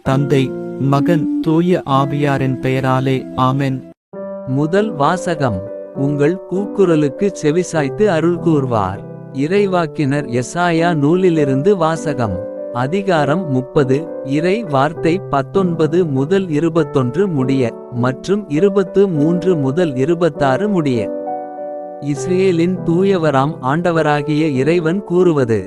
தந்தை, மகன், தூய ஆவியாரின் பெயராலே ஆமென். முதல் வாசகம். உங்கள் கூக்குரலுக்கு செவிசாய்த்து அருள் கூர்வார். இறைவாக்கினர் எசாயா நூலிலிருந்து வாசகம். அதிகாரம் 30. இறை வார்த்தை 19 முதல் 21 முடிய மற்றும் 23 முதல் 26 முடிய. இஸ்ரேலின் தூயவராம் ஆண்டவராகிய இறைவன் கூறுவது: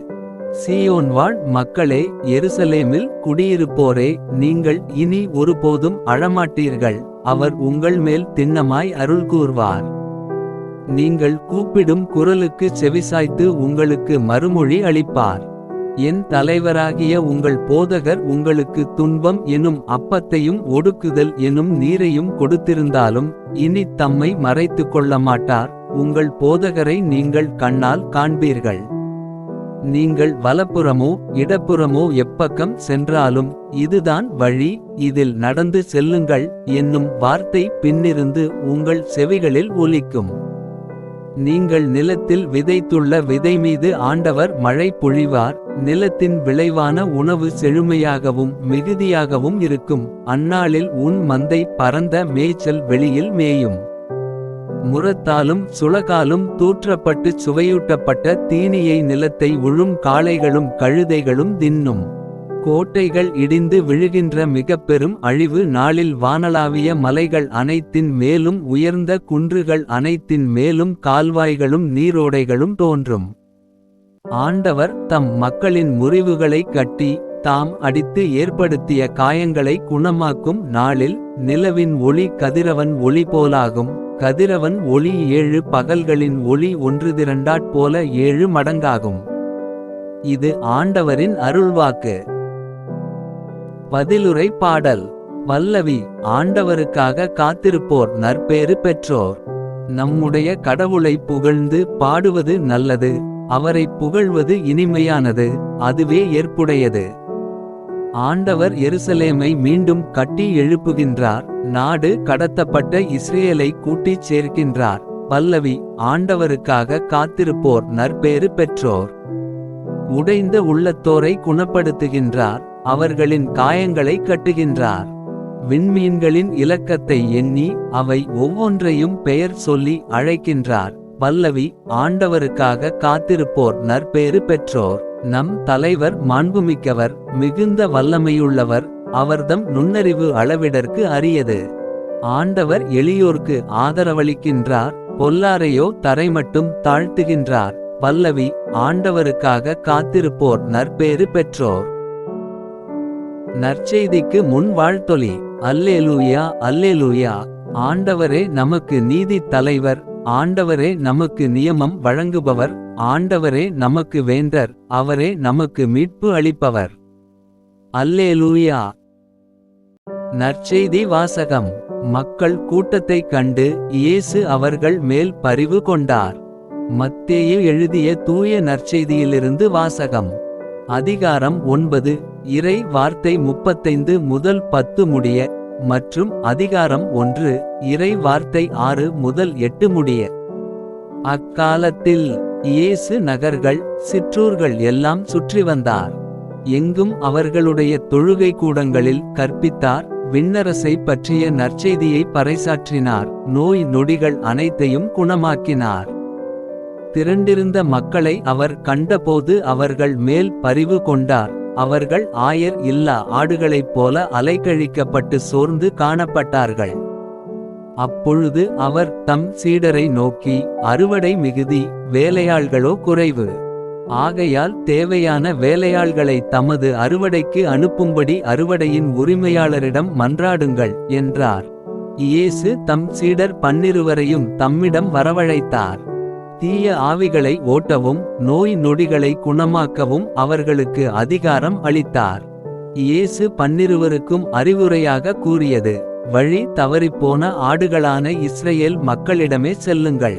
சீயோன் வாழ் மக்களே, எருசலேமில் குடியிருப்போரே, நீங்கள் இனி ஒருபோதும் அழமாட்டீர்கள். அவர் உங்கள் மேல் திண்ணமாய் அருள் கூர்வார். நீங்கள் கூப்பிடும் குரலுக்கு செவிசாய்த்து உங்களுக்கு மறுமொழி அளிப்பார். என் தலைவராகிய உங்கள் போதகர் உங்களுக்கு துன்பம் எனும் அப்பத்தையும் ஒடுக்குதல் எனும் நீரையும் கொடுத்திருந்தாலும் இனி தம்மை மறைத்து கொள்ள மாட்டார். உங்கள் போதகரை நீங்கள் கண்ணால் காண்பீர்கள். நீங்கள் வலப்புறமோ இடப்புறமோ எப்பக்கம் சென்றாலும் இதுதான் வழி, இதில் நடந்து செல்லுங்கள் என்னும் வார்த்தை பின்னிருந்து உங்கள் செவிகளில் ஒலிக்கும். நீங்கள் நிலத்தில் விதைத்துள்ள விதை மீது ஆண்டவர் மழை பொழிவார். நிலத்தின் விளைவான உணவு செழுமையாகவும் மிகுதியாகவும் இருக்கும். அந்நாளில் உன் மந்தை பரந்த மேய்ச்சல் வெளியில் மேயும். முரத்தாலும் சுளகாலும் தூற்றப்பட்டு சுவையூட்டப்பட்ட தீனியை நிலத்தை உழும் காளைகளும் கழுதைகளும் தின்னும். கோட்டைகள் இடிந்து விழுகின்ற மிகப்பெரும் அழிவு நாளில் வானளாவிய மலைகள் அனைத்தின் மேலும் உயர்ந்த குன்றுகள் அனைத்தின் மேலும் கால்வாய்களும் நீரோடைகளும் தோன்றும். ஆண்டவர் தம் மக்களின் முறிவுகளை கட்டி தாம் அடித்து ஏற்படுத்திய காயங்களை குணமாக்கும் நாளில் நிலவின் ஒளி கதிரவன் ஒளி போலாகும். கதிரவன் ஒளி 7 பகல்களின் ஒளி ஒன்றுதிரண்டாற் போல 7 மடங்காகும். இது ஆண்டவரின் அருள்வாக்கு. பதிலுரை பாடல். பல்லவி. ஆண்டவருக்காக காத்திருப்போர் நற்பேறு பெற்றோர். நம்முடைய கடவுளை புகழ்ந்து பாடுவது நல்லது. அவரை புகழ்வது இனிமையானது, அதுவே ஏற்புடையது. ஆண்டவர் எருசலேமை மீண்டும் கட்டி எழுப்புகின்றார். நாடு கடத்தப்பட்ட இஸ்ரேலை கூட்டிச் சேர்க்கின்றார். பல்லவி. ஆண்டவருக்காக காத்திருப்போர் நற்பேறு பெற்றோர். உடைந்த உள்ளத்தோரை குணப்படுத்துகின்றார். அவர்களின் காயங்களை கட்டுகின்றார். விண்மீன்களின் இலக்கத்தை எண்ணி அவை ஒவ்வொன்றையும் பெயர் சொல்லி அழைக்கின்றார். பல்லவி. ஆண்டவருக்காக காத்திருப்போர் நற்பேறு பெற்றோர். நம் தலைவர் மாண்புமிக்கவர், மிகுந்த வல்லமையுள்ளவர். அவர்தம் நுண்ணறிவு அளவிடற்கு அரியது. ஆண்டவர் எளியோர்க்கு ஆதரவளிக்கின்றார். பொல்லாரையோ தரைமட்டும் தாழ்த்துகின்றார். பல்லவி. ஆண்டவருக்காக காத்திருப்போர் நற்பேறு பெற்றோர். நற்செய்திக்கு முன் வாழ்த்தொலி. அல்லேலூயா, அல்லேலூயா. ஆண்டவரே நமக்கு நீதி தலைவர். ஆண்டவரே நமக்கு நியமம் வழங்குபவர். ஆண்டவரே நமக்கு வேந்தர். அவரே நமக்கு மீட்பு அளிப்பவர். அல்லேலூயா. நற்செய்தி வாசகம். மக்கள் கூட்டத்தைக் கண்டு இயேசு அவர்கள் மேல் பரிவு கொண்டார். மத்தேயு எழுதிய தூய நற்செய்தியிலிருந்து வாசகம். அதிகாரம் 9. இறை வார்த்தை 35 முதல் 10 முடிய மற்றும் அதிகாரம் 1. இறை வார்த்தை 6 முதல் 8 முடிய. அக்காலத்தில் இயேசு நகர்கள் சிற்றூர்கள் எல்லாம் சுற்றி வந்தார். எங்கும் அவர்களுடைய தொழுகை கூடங்களில் கற்பித்தார். விண்ணரசை பற்றிய நற்செய்தியை பறைசாற்றினார். நோய் நொடிகள் அனைத்தையும் குணமாக்கினார். திரண்டிருந்த மக்களை அவர் கண்டபோது அவர்கள் மேல் பரிவு கொண்டார். அவர்கள் ஆயர் இல்லா ஆடுகளைப் போல அலைக்கழிக்கப்பட்டு சோர்ந்து காணப்பட்டார்கள். அப்பொழுது அவர் தம் சீடரை நோக்கி, அறுவடை மிகுதி, வேலையாள்களோ குறைவு. ஆகையால் தேவையான வேலையாள்களை தமது அறுவடைக்கு அனுப்பும்படி அறுவடையின் உரிமையாளரிடம் மன்றாடுங்கள் என்றார். இயேசு தம் சீடர் 12 தம்மிடம் வரவழைத்தார். தீய ஆவிகளை ஓட்டவும் நோய் நொடிகளை குணமாக்கவும் அவர்களுக்கு அதிகாரம் அளித்தார். இயேசு 12 அறிவுரையாக கூறியது: வழி தவறிப்போன ஆடுகளான இஸ்ரேல் மக்களிடமே செல்லுங்கள்.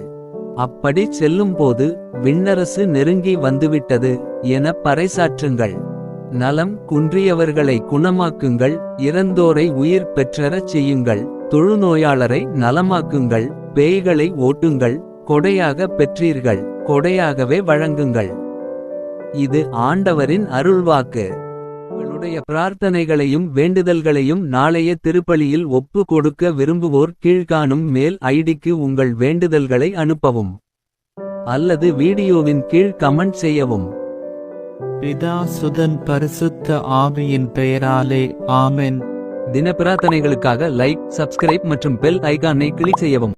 அப்படி செல்லும்போது விண்ணரசு நெருங்கி வந்துவிட்டது என பறைசாற்றுங்கள். நலம் குன்றியவர்களை குணமாக்குங்கள். இறந்தோரை உயிர் பெற்றரச் செய்யுங்கள். தொழுநோயாளரை நலமாக்குங்கள். பேய்களை ஓட்டுங்கள். கொடையாக பெற்றீர்கள், கொடையாகவே வழங்குங்கள். இது ஆண்டவரின் அருள்வாக்கு. உங்களுடைய பிரார்த்தனைகளையும் வேண்டுதல்களையும் நாளைய திருப்பலியில் ஒப்பு கொடுக்க விரும்புவோர் கீழ்காணும் மெயில் ஐடிக்கு உங்கள் வேண்டுதல்களை அனுப்பவும். அல்லது வீடியோவின் கீழ் கமெண்ட் செய்யவும். பிதா சுதன் பரிசுத்த ஆவியின் பெயராலே ஆமென். தின பிரார்த்தனைகளுக்காக லைக், சப்ஸ்கிரைப் மற்றும் பெல் ஐகானை கிளிக் செய்யவும்.